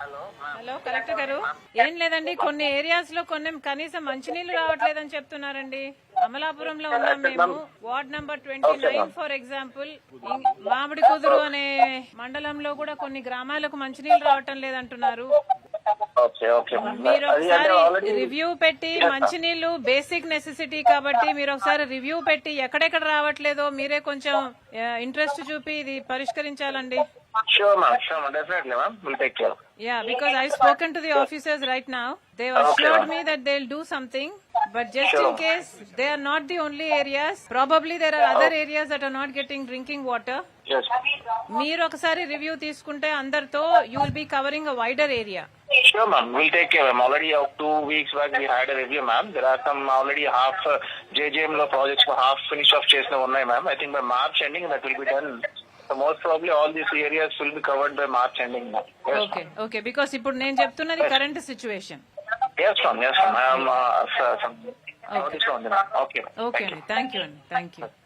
Hello collector గారు, ఏం లేదండి, కొన్ని ఏరియాస్ లో కనీసం మంచినీళ్లు రావట్లేదని చెప్తున్నారండి. అమలాపురంలో ఉన్నాం మేము, వార్డ్ నంబర్ 29 ఫర్ ఎగ్జాంపుల్. మామిడి కుదురు అనే మండలంలో కూడా కొన్ని గ్రామాలకు మంచినీళ్లు రావటం లేదంటున్నారు. మీరు ఒకసారి రివ్యూ పెట్టి, మంచినీళ్లు బేసిక్ నెసెసిటీ కాబట్టి మీరు ఒకసారి రివ్యూ పెట్టి ఎక్కడెక్కడ రావట్లేదో మీరే కొంచెం ఇంట్రెస్ట్ చూపి ఇది పరిష్కరించాలండి. Sure, ma'am. Sure, ma'am. Definitely, ma'am. We'll take care. Yeah, because I've spoken to the officers right now. They've assured me that they'll do something. But just in case, they are not the only areas. Probably there are other areas that are not getting drinking water. Yes. మీరు ఒకసారి review తీసుకుంటే అందరితో you will be covering a wider area. Sure, ma'am. We'll take care, ma'am. Already 2 weeks back we had a review, ma'am. There are some already half JJM lo projects for half finished off chesina unnai, ma'am. I think by March ending that will be done. So most probably all these areas will be covered by March ending, ma'am. Yes, Okay, okay. Because ఇప్పుడు నేను చెప్తున్నది current situation. yes, ma'am. Yes, ma'am. I am okay. Okay, thank you అండి, thank you.